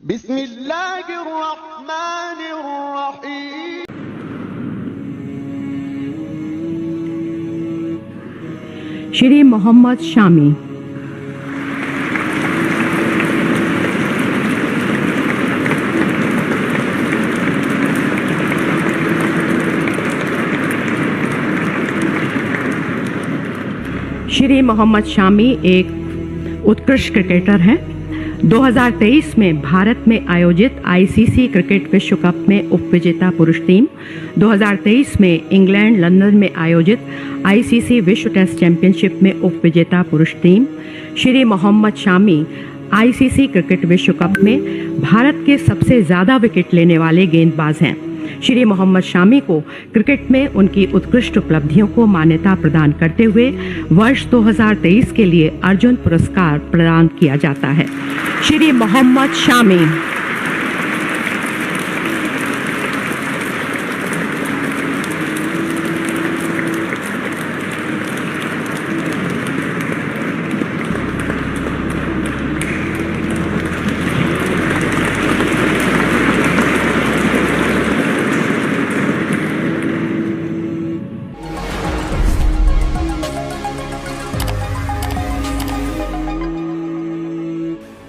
बिस्मिल्लाहिर्रहमानिर्रहीम। श्री मोहम्मद शामी। श्री मोहम्मद शामी एक उत्कृष्ट क्रिकेटर हैं। 2023 में भारत में आयोजित आईसीसी क्रिकेट विश्व कप में उपविजेता पुरुष टीम, 2023 में इंग्लैंड लंदन में आयोजित आईसीसी विश्व टेस्ट चैंपियनशिप में उपविजेता पुरुष team. Shri Mohammed Shami ICC cricket विश्व कप में भारत के सबसे ज़्यादा विकेट लेने वाले गेंदबाज हैं। श्री मोहम्मद शामी को क्रिकेट में उनकी उत्कृष्ट उपलब्धियों को मान्यता प्रदान करते हुए वर्ष 2023 के लिए अर्जुन पुरस्कार प्रदान किया जाता है। श्री मोहम्मद शामी।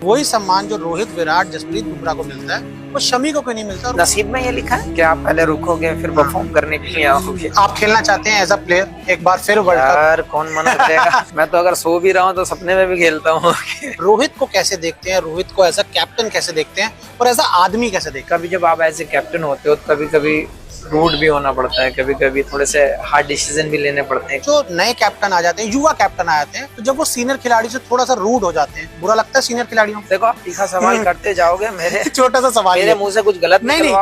वही सम्मान जो रोहित, विराट, जसप्रीत बुमराह को मिलता है वो शमी को क्यों नहीं मिलता? नसीब में ये लिखा है कि आप पहले रुकोगे फिर परफॉर्म करने के लिए आओगे। आप खेलना चाहते हैं एज अ प्लेयर एक बार फिर वर्ल्ड कप? यार कौन मना करेगा। मैं तो अगर सो भी रहा हूँ तो सपने में भी खेलता हूँ। रोहित को कैसे देखते हैं? रोहित को एज अ कैप्टन कैसे देखते हैं और एज अ आदमी कैसे देखते हैं? कभी जब आप एज ए कैप्टन होते हो तो कभी कभी रूड भी होना पड़ता है, कभी कभी थोड़े से हार्ड डिसीजन भी लेने पड़ते हैं। जो नए कैप्टन आ जाते हैं, युवा कैप्टन आ जाते हैं, तो जब वो सीनियर खिलाड़ी से थोड़ा सा रूड हो जाते हैं, बुरा लगता है सीनियर खिलाड़ियों को? देखो आप तीखा सवाल करते जाओगे, मेरे छोटा सा सवाल, मेरे मुंह से कुछ गलत नहीं नहीं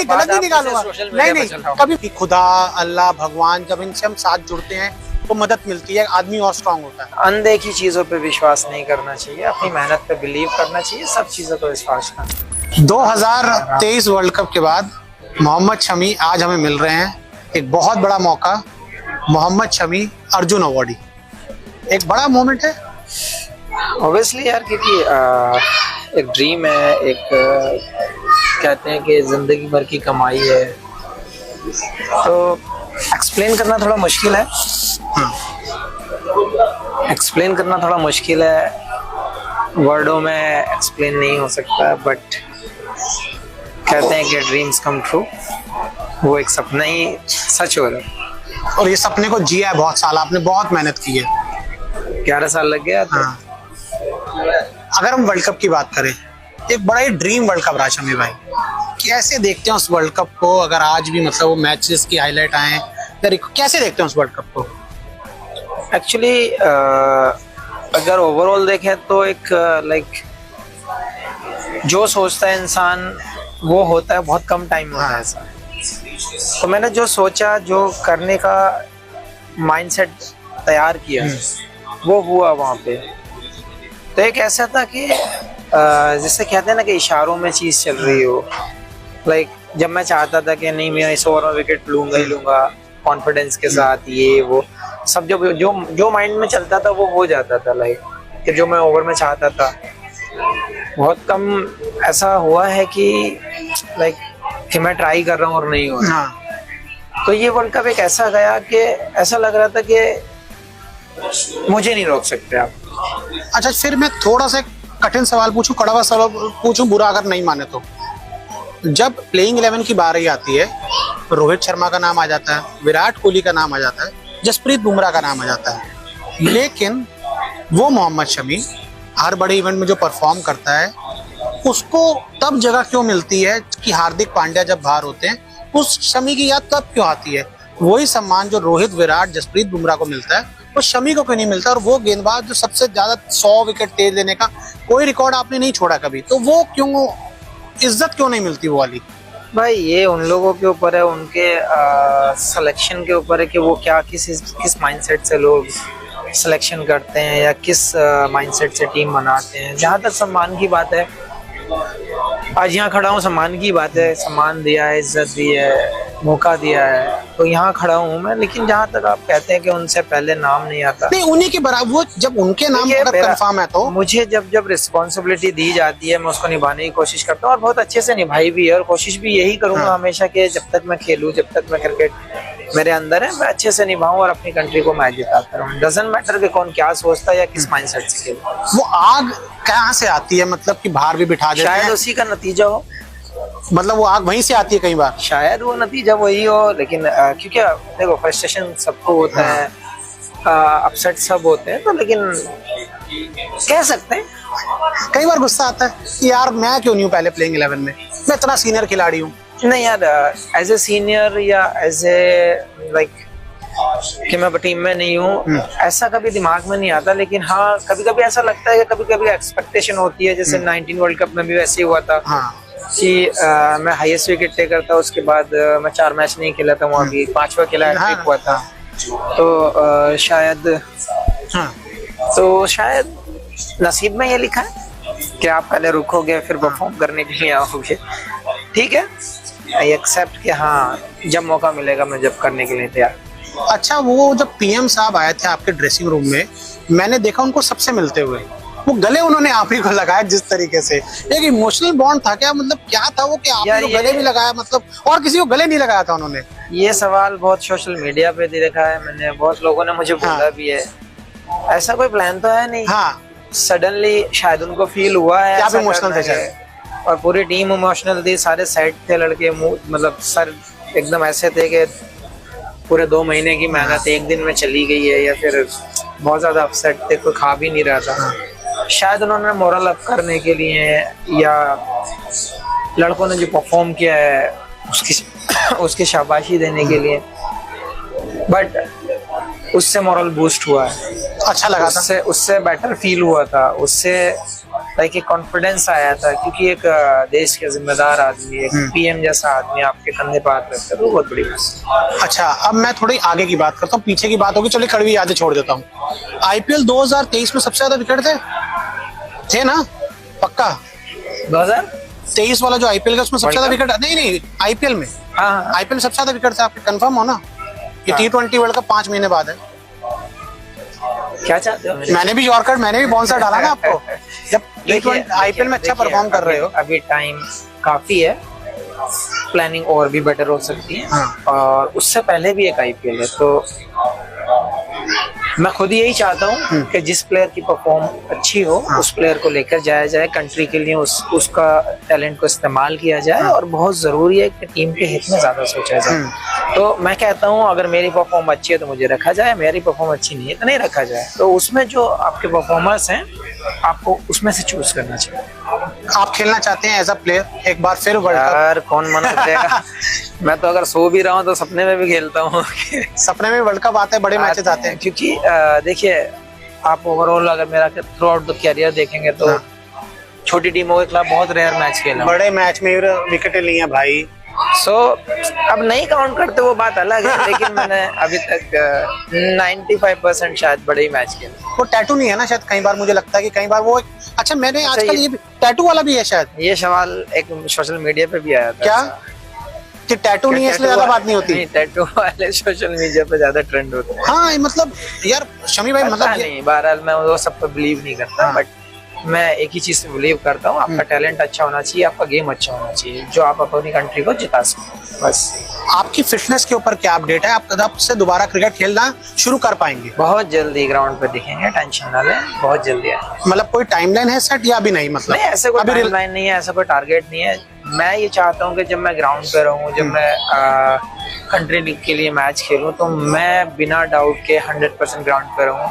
गलत नहीं निकालूंगा। नहीं कभी खुदा, अल्लाह, भगवान, जब इनसे हम साथ जुड़ते हैं तो मदद मिलती है, आदमी और स्ट्रांग होता है। अनदेखी चीजों पे विश्वास नहीं करना चाहिए, अपनी मेहनत पे बिलीव करना चाहिए, सब चीजों पे विश्वास करना। 2023 वर्ल्ड कप के बाद मोहम्मद शमी आज हमें मिल रहे हैं। एक बहुत बड़ा मौका, मोहम्मद शमी अर्जुन अवार्डी, एक बड़ा मोमेंट है ऑब्वियसली यार, क्योंकि एक ड्रीम है, एक कहते हैं कि जिंदगी भर की कमाई है, तो एक्सप्लेन करना थोड़ा मुश्किल है। एक्सप्लेन करना थोड़ा मुश्किल है, वर्डों में एक्सप्लेन नहीं हो सकता, बट कहते हैं कि ड्रीम्स कम ट्रू, वो एक सपना ही सच हो रहा है। और ये सपने को जिया है बहुत साल, आपने बहुत मेहनत की है। 11 साल लग गया तो। हाँ। अगर हम वर्ल्ड कप की बात करें, एक बड़ा ही ड्रीम वर्ल्ड कप रहा शमी भाई, कैसे देखते हैं उस वर्ल्ड कप को? अगर आज भी मतलब वो मैचेस की हाईलाइट आए, कैसे देखते हैं उस वर्ल्ड कप को? एक्चुअली अगर ओवरऑल देखें तो एक लाइक जो सोचता है इंसान वो होता है, बहुत कम टाइम होता है ऐसा। तो मैंने जो सोचा, जो करने का माइंडसेट तैयार किया, वो हुआ वहाँ पे। तो एक ऐसा था कि जिससे कहते हैं ना कि इशारों में चीज़ चल रही हो, लाइक जब मैं चाहता था कि नहीं मैं इस ओवर में विकेट लूंगा ही लूंगा कॉन्फिडेंस के साथ, ये वो सब जो जो जो माइंड में चलता था वो हो जाता था, लाइक कि जो मैं ओवर में चाहता था। बहुत कम ऐसा हुआ है कि लाइक कि मैं ट्राई कर रहा हूँ और नहीं हो रहा। तो ये वर्ल्ड कप एक ऐसा गया कि ऐसा लग रहा था कि मुझे नहीं रोक सकते आप। अच्छा, फिर मैं थोड़ा सा कठिन सवाल पूछूं, कड़वा सवाल पूछूं, बुरा अगर नहीं माने तो। जब प्लेइंग 11 की बारी आती है, रोहित शर्मा का नाम आ जाता है, विराट कोहली का नाम आ जाता है, जसप्रीत बुमराह का नाम आ जाता है, लेकिन वो मोहम्मद शमी हर बड़े इवेंट में जो परफॉर्म करता है, उसको तब जगह क्यों मिलती है कि हार्दिक पांड्या जब बाहर होते हैं, उस शमी की याद तब क्यों आती है? वही सम्मान जो रोहित, विराट, जसप्रीत बुमराह को मिलता है, वो शमी को क्यों नहीं मिलता? और वो गेंदबाज जो सबसे ज्यादा 100 विकेट तेज लेने का कोई रिकॉर्ड आपने नहीं छोड़ा कभी, तो वो क्यों, इज्जत क्यों नहीं मिलती वो वाली? भाई ये उन लोगों के ऊपर है, उनके सिलेक्शन के ऊपर है कि वो क्या किस माइंडसेट से लोग सिलेक्शन करते हैं या किस माइंडसेट से टीम बनाते हैं। जहाँ तक सम्मान की बात है, आज यहाँ खड़ा हूँ, सम्मान की बात है, सम्मान दिया है, इज्जत दी है, मौका दिया है, तो यहाँ खड़ा हूँ मैं। लेकिन जहाँ तक आप कहते हैं कि उनसे पहले नाम नहीं आता, नहीं उन्हीं के बराबर, वो जब उनके नाम देखिए, अगर कंफर्म है तो मुझे जब रिस्पॉन्सिबिलिटी दी जाती है मैं उसको निभाने की कोशिश करता हूँ, और बहुत अच्छे से निभाई भी है, और कोशिश भी यही करूंगा हमेशा कि जब तक मैं खेलूँ, जब तक मैं क्रिकेट मेरे अंदर है, मैं अच्छे से निभाऊं और अपनी कंट्री को मैच जिताता रहूं। डजंट मैटर कि कौन क्या सोचता है या किस माइंडसेट से खेलता है। वो आग कहाँ से आती है, मतलब कि बाहर भी बिठा देते शायद हैं, उसी का नतीजा हो, मतलब वो आग वहीं से आती है कई बार। शायद वो नतीजा वही हो। लेकिन क्योंकि देखो फ्रस्ट्रेशन सबको होता है, अपसेट सब होते हैं, तो लेकिन कह सकते हैं कई बार गुस्सा आता है कि यार मैं क्यों नहीं हूँ पहले प्लेइंग 11 में, मैं इतना सीनियर खिलाड़ी हूँ। नहीं यार, एज ए सीनियर या एज ए लाइक कि मैं टीम में नहीं हूँ, ऐसा कभी दिमाग में नहीं आता। लेकिन हाँ, कभी कभी ऐसा लगता है कि कभी कभी एक्सपेक्टेशन होती है, जैसे 19 वर्ल्ड कप में भी वैसे ही हुआ था। हाँ। कि मैं हाईएस्ट विकेट टेकर था, उसके बाद मैं 4 मैच नहीं खेला था, वहाँ भी 5वां खेला हैट्रिक हुआ था। तो शायद नसीब में ये लिखा है कि आप पहले रुकोगे फिर परफॉर्म करने के लिए आओगे। ठीक है, आई एक्सेप्ट कि हाँ, जब मौका मिलेगा मैं जब करने के लिए तैयार। अच्छा, वो जब पीएम साहब आए थे आपके ड्रेसिंग रूम में, मैंने देखा उनको सबसे मिलते हुए, वो गले उन्होंने आप ही को लगाया जिस तरीके से, एक इमोशनल बॉन्ड था क्या, मतलब क्या था वो कि आप ही को गले भी लगाया, मतलब और किसी को गले नहीं लगाया था उन्होंने? ये सवाल बहुत सोशल मीडिया पे देखा है मैंने, बहुत लोगों ने मुझे बोला भी है। ऐसा कोई प्लान तो है नहीं। हाँ, सडनली शायद उनको फील हुआ है, आप इमोशनल थे शायद, और पूरी टीम इमोशनल थी, सारे सेट थे लड़के, मतलब सर एकदम ऐसे थे कि पूरे 2 महीने की मेहनत एक दिन में चली गई है, या फिर बहुत ज्यादा अपसेट थे, कोई खा भी नहीं रहा था। शायद उन्होंने मोरल अप करने के लिए या लड़कों ने जो परफॉर्म किया है उसकी शाबाशी देने के लिए, बट उससे मोरल बूस्ट हुआ है, अच्छा लगा था, उससे बेटर फील हुआ था, उससे लाइक एक कॉन्फिडेंस आया था, क्योंकि एक देश के जिम्मेदार आदमी, एक पीएम जैसा आदमी आपके कंधे पर हाथ रखता है, तो बहुत बड़ी बात। अच्छा, अब मैं थोड़ी आगे की बात करता हूँ, पीछे की बात होगी, चलिए कड़वी यादें छोड़ देता हूँ। आईपीएल 2023 में सबसे ज्यादा विकेट थे ना, पक्का 2023 वाला जो आईपीएल का, उसमें सबसे ज्यादा विकेट, नहीं आईपीएल में, हाँ आईपीएल सबसे ज्यादा विकेट थे आपके, कंफर्म हो ना? ये T20 वर्ल्ड कप 5 महीने बाद है। क्या चाहते हो? मैंने भी यॉर्कर, मैंने भी बाउंसर डाला ना आपको, जब आईपीएल में अच्छा परफॉर्म कर रहे हो। अभी टाइम काफी है, प्लानिंग और भी बेटर हो सकती है। हाँ। और उससे पहले भी एक आईपीएल है, तो मैं खुद यही चाहता हूँ कि जिस प्लेयर की परफॉर्म अच्छी हो, उस प्लेयर को लेकर जाया जाए, कंट्री के लिए उसका टैलेंट को इस्तेमाल किया जाए, और बहुत जरूरी है कि टीम के हित में ज्यादा सोचा जाए। तो मैं कहता हूँ अगर मेरी परफॉर्म अच्छी है तो मुझे रखा जाए, मेरी परफॉर्म अच्छी नहीं है तो नहीं रखा जाए। तो उसमें जो आपके परफॉर्मर्स हैं, आपको उसमें से चूज करना चाहिए। आप खेलना चाहते हैं एज अ प्लेयर एक बार फिर वर्ल्ड कप? यार कौन मना करेगा। मैं तो अगर सो भी रहा हूँ तो सपने में भी खेलता हूँ। सपने में वर्ल्ड कप आते हैं, बड़े मैचेस आते हैं, क्योंकि देखिए आप ओवरऑल अगर मेरा थ्रू आउट द कैरियर देखेंगे तो छोटी टीमों के खिलाफ बहुत रेयर मैच खेला, बड़े मैच में विकेटें ली हैं भाई। अब नहीं काउंट करते वो बात अलग है, लेकिन मैंने अभी तक 95% शायद बड़े ही मैच खेले। वो टैटू नहीं है ना शायद, कई बार मुझे लगता है कि कई बार वो अच्छा, मैंने आजकल ये टैटू वाला भी है शायद, ये सवाल एक सोशल मीडिया पे भी आया था क्या कि टैटू नहीं है इसलिए ज्यादा बात नहीं होती? नहीं, टैटू वाले सोशल मीडिया पे ज्यादा ट्रेंड होते हैं। हाँ, मतलब यार शमी भाई, मतलब नहीं, बहरहाल मैं वो सब पे बिलीव नहीं करता, बट मैं एक ही चीज में बिलीव करता हूँ, आपका टैलेंट अच्छा होना चाहिए, आपका गेम अच्छा होना चाहिए, जो आप अपनी कंट्री को जिता सकें, बस। आपकी फिटनेस के ऊपर क्या अपडेट है? आप कब से दोबारा क्रिकेट खेलना शुरू कर पाएंगे? बहुत जल्दी ग्राउंड पे दिखेंगे, टेंशन ना लें, बहुत जल्दी है। मतलब कोई टाइमलाइन है सेट या भी नहीं? मतलब नहीं, ऐसे कोई टाइमलाइन नहीं है, ऐसा कोई टारगेट नहीं है। मैं ये चाहता हूँ कि जब मैं ग्राउंड पे रहूँ, जब मैं कंट्री लीग के लिए मैच खेलूँ, तो मैं बिना डाउट के 100% ग्राउंड पे रहूँ,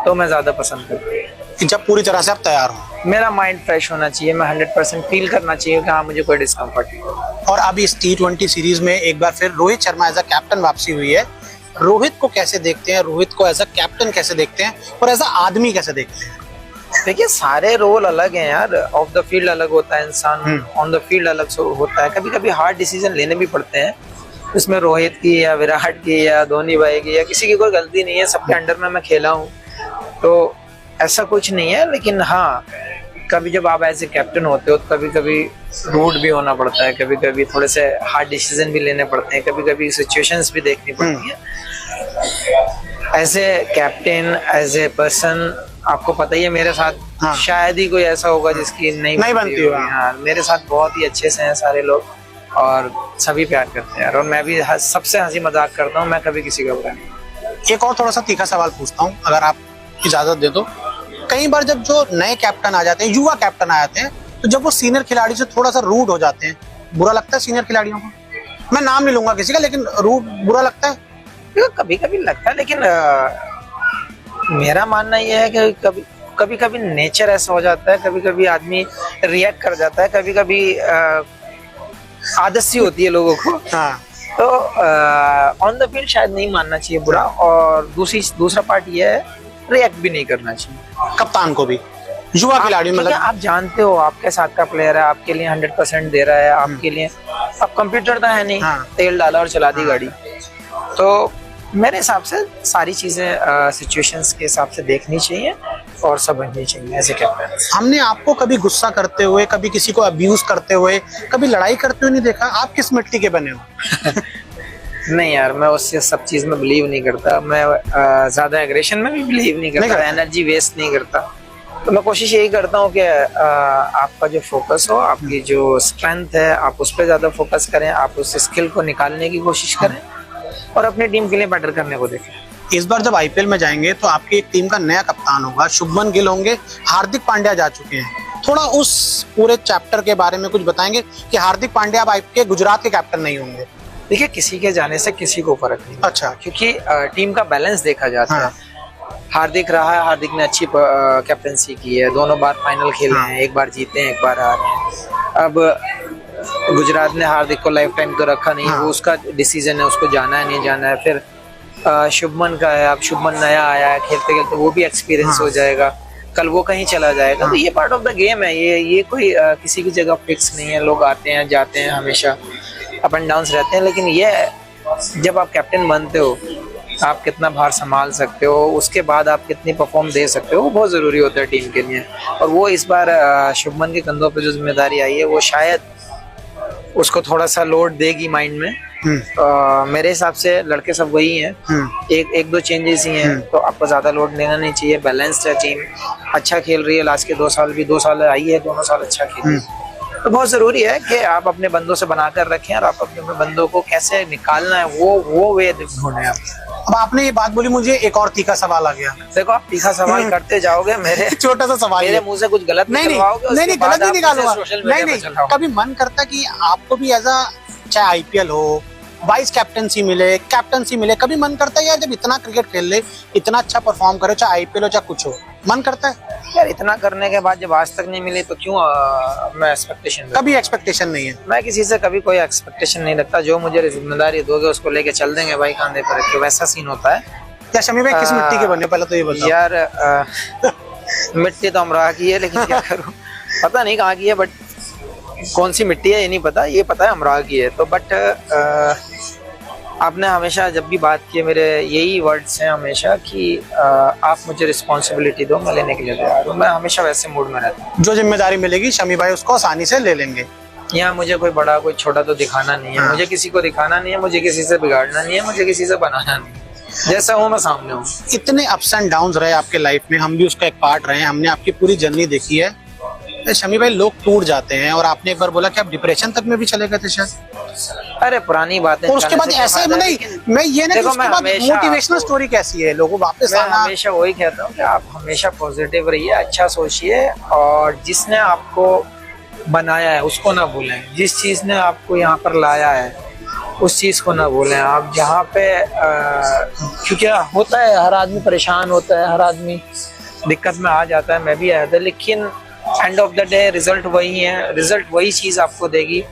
तो मैं ज्यादा पसंद करता हूँ। जब पूरी तरह से आप तैयार हो, मेरा माइंड फ्रेश होना चाहिए, मैं 100% फील करना चाहिए कि हाँ मुझे कोई डिस्कम्फर्ट नहीं। और अब इस T20 सीरीज में एक बार फिर Rohit Sharma as a captain वापसी हुई है। रोहित को कैसे देखते हैं? रोहित को एज अ कैप्टन कैसे देखते हैं और एज अ आदमी कैसे देखते हैं? देखिए, सारे रोल अलग हैं यार, ऑफ द फील्ड अलग होता है इंसान, ऑन द फील्ड अलग होता है। कभी कभी हार्ड डिसीजन लेने भी पड़ते हैं, इसमें रोहित की या विराट की या धोनी भाई की या किसी की कोई गलती नहीं है, सबके अंडर में मैं खेला हूँ, तो ऐसा कुछ नहीं है। लेकिन हाँ, कभी जब आप एज ए कैप्टन होते हो तो कभी कभी रूड भी होना पड़ता है, कभी कभी थोड़े से हार्ड डिसीजन भी लेने पड़ते हैं, कभी कभी सिचुएशंस भी देखनी पड़ती है। As a captain, as a person, आपको पता ही है मेरे साथ हाँ। शायद ही कोई ऐसा होगा जिसकी नहीं बनती होगी। हाँ, मेरे साथ बहुत ही अच्छे से हैं सारे लोग और सभी प्यार करते हैं, और मैं भी सबसे हंसी मजाक करता हूँ, मैं कभी किसी का बुरा नहीं। एक और थोड़ा सा तीखा सवाल पूछता हूँ, अगर आप इजाजत दे तो। कई बार जब जो नए कैप्टन आ जाते हैं, युवा कैप्टन आ जाते हैं, तो जब वो सीनियर खिलाड़ी से थोड़ा सा रूड हो जाते हैं, बुरा लगता है सीनियर खिलाड़ियों को? मैं नाम नहीं लूंगा किसी का, लेकिन रूड बुरा लगता है? कभी कभी लगता है, लेकिन मेरा मानना यह है कि कभी कभी नेचर ऐसा हो जाता है, कभी कभी आदमी रिएक्ट कर जाता है, कभी कभी आदत सी होती है लोगों को। हाँ। तो ऑन द फील्ड शायद नहीं मानना चाहिए बुरा, और दूसरा पार्ट ये है रिएक्ट भी नहीं करना चाहिए कप्तान को भी, युवा खिलाड़ी क्योंकि मतलब। आप जानते हो आपके साथ का प्लेयर है, आपके लिए 100% दे रहा है, आपके लिए अब कंप्यूटर तो है नहीं, हाँ। तेल डाला और चला दी गाड़ी। तो मेरे हिसाब से सारी चीजें सिचुएशंस के हिसाब से देखनी चाहिए और समझनी चाहिए ऐसे कैप्टन। हमने आपको कभी गुस्सा करते हुए, कभी किसी को अब्यूज करते हुए, कभी लड़ाई करते हुए नहीं देखा। आप किस मिट्टी के बने हो? नहीं यार, मैं उससे सब चीज में बिलीव नहीं करता। मैं ज्यादा एग्रेशन में भी बिलीव नहीं करता, एनर्जी वेस्ट नहीं करता। तो मैं कोशिश यही करता हूँ कि आपका जो फोकस हो, आपकी जो स्ट्रेंथ है, आप उस पर ज्यादा फोकस करें, आप उस स्किल को निकालने की कोशिश करें और अपनी टीम के लिए बेटर करने को देखें। इस बार जब आईपीएल में जाएंगे तो आपकी एक टीम का नया कप्तान होगा, शुभमन गिल होंगे, हार्दिक पांड्या जा चुके हैं। थोड़ा उस पूरे चैप्टर के बारे में कुछ बताएंगे कि हार्दिक पांड्या अब आपके गुजरात के कैप्टन नहीं होंगे? देखिए, किसी के जाने से किसी को फर्क नहीं। अच्छा। क्योंकि टीम का बैलेंस देखा जाता हाँ। है। हार्दिक रहा है, हार्दिक ने अच्छी कैप्टनसी की है, दोनों बार फाइनल खेले हैं, एक बार जीते हैं, एक बार हारे हैं। अब गुजरात ने हार्दिक को लाइफ टाइम तो रखा नहीं, हाँ। वो उसका डिसीजन है, उसको जाना है नहीं जाना है। फिर शुभमन का है, अब शुभमन नया आया है, खेलते खेलते वो भी एक्सपीरियंस हो जाएगा, कल वो कहीं चला जाएगा। तो ये पार्ट ऑफ द गेम है, ये कोई किसी की जगह फिक्स नहीं है। लोग आते हैं जाते हैं, हमेशा अप एंड डाउन रहते हैं, लेकिन ये जब आप कैप्टन बनते हो, आप कितना भार संभाल सकते हो, उसके बाद आप कितनी परफॉर्म दे सकते हो, वो बहुत जरूरी होता है टीम के लिए। और वो इस बार शुभमन के कंधों पर जो जिम्मेदारी आई है, वो शायद उसको थोड़ा सा लोड देगी माइंड में। मेरे हिसाब से लड़के सब वही हैं, एक दो चेंजेस ही हैं, तो आपको ज्यादा लोड लेना नहीं चाहिए। बैलेंस्ड है टीम, अच्छा खेल रही है, लास्ट के 2 साल भी 2 साल आई है, दोनों साल अच्छा खेल। तो बहुत जरूरी है कि आप अपने बंदों से बनाकर रखें और आप अपने बंदों को कैसे निकालना है वो वे ढूंढें आप। अब आपने ये बात बोली, मुझे एक और तीखा सवाल आ गया। देखो, आप तीखा सवाल करते जाओगे, मेरे छोटा सा सवाल, मेरे मुंह से कुछ गलत नहीं निकलवाओगे, नहीं नहीं, गलत नहीं निकालूंगा। नहीं नहीं, नहीं, कभी मन करता कि आपको भी एज अ, चाहे आईपीएल हो, वाइस कैप्टनसी मिले, कैप्टनसी मिले, कभी मन करता है यार जब इतना क्रिकेट खेल ले, इतना अच्छा परफॉर्म करे, चाहे आईपीएल हो चाहे कुछ हो, मन करता है यार इतना करने के बाद जब आज तक नहीं मिली तो क्यों मैं एक्सपेक्टेशन? कभी एक्सपेक्टेशन नहीं है? मैं किसी से कभी कोई एक्सपेक्टेशन नहीं रखता। जो मुझे जिम्मेदारी दोगे उसको लेके चल देंगे भाई, कांधे पर रख के, वैसा सीन होता है। क्या शमी भाई किस मिट्टी के बने, पहले तो ये बताओ यार। मिट्टी तो अमराह की है, लेकिन क्या करूं, पता नहीं कहाँ की है, बट कौन सी मिट्टी है ये नहीं पता, ये पता है अमराह की है। तो बट आपने हमेशा जब भी बात की, मेरे यही वर्ड्स हैं हमेशा कि आप मुझे रिस्पॉन्सिबिलिटी दो, मैं लेने के लिए तैयार हूँ। मैं हमेशा वैसे मूड में रहता हूँ। जो जिम्मेदारी मिलेगी शमी भाई उसको आसानी से ले लेंगे। यहाँ मुझे कोई बड़ा कोई छोटा तो दिखाना नहीं है, मुझे किसी को दिखाना नहीं है, मुझे किसी से बिगाड़ना नहीं है, मुझे किसी से बनाना नहीं है। जैसा हूँ मैं सामने हूँ। इतने अप्स एंड डाउन्स रहे आपके लाइफ में, हम भी उसका एक पार्ट रहे हैं, हमने आपकी पूरी जर्नी देखी है। शमी भाई, लोग टूट जाते हैं और आपने एक बार बोला कि आप डिप्रेशन तक में भी चले गए थे शायद। अरे पुरानी बातें, और उसके बाद ऐसे नहीं, मैं ये नहीं, उसके बाद मोटिवेशनल स्टोरी कैसी है, लोगों वापस मैं आना। हमेशा वही कहता हूँ कि आप हमेशा पॉजिटिव रहिए, अच्छा सोचिए, और जिसने आपको बनाया है उसको ना भूलें। जिस चीज ने आपको यहाँ पर लाया है उस चीज को ना भूलें। आप जहाँ पे क्योंकि होता है, हर आदमी परेशान होता है, हर आदमी दिक्कत में आ जाता है, मैं भी आया था, लेकिन end of the day result वही है। रिजल्ट वही चीज आपको देगी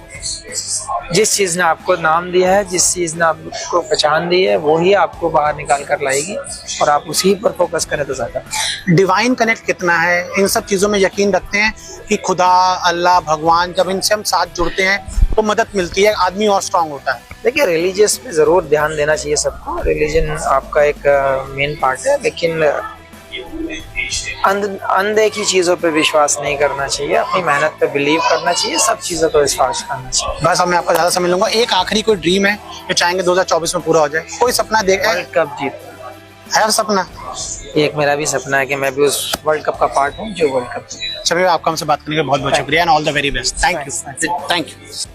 जिस चीज ने आपको नाम दिया है, जिस चीज ने आपको पहचान दी है, वही आपको बाहर निकाल कर लाएगी, और आप उसी पर फोकस करें तो ज्यादा। डिवाइन कनेक्ट कितना है, इन सब चीजों में यकीन रखते हैं कि खुदा, अल्लाह, भगवान, जब इनसे हम साथ जुड़ते हैं तो मदद मिलती है, आदमी और स्ट्रांग होता है। देखिए, रिलीजियस पे जरूर ध्यान देना चाहिए सबको। रिलीजन आपका एक मेन पार्ट है, लेकिन अनदेखी चीजों पे विश्वास नहीं करना चाहिए, अपनी मेहनत पे बिलीव करना चाहिए, सब चीजों पे विश्वास करना चाहिए। बस अब मैं आपका ज्यादा समझ लूंगा। एक आखिरी कोई ड्रीम है जो चाहेंगे 2024 में पूरा हो जाए? कोई सपना देख वर्ल्ड कप जीत, है सपना? एक मेरा भी सपना है कि मैं भी उस वर्ल्ड कप का पार्ट हूँ जो वर्ल्ड कप। चलिए, आपका हमसे बात करने के लिए बहुत बहुत शुक्रिया and all the very best. Thank you.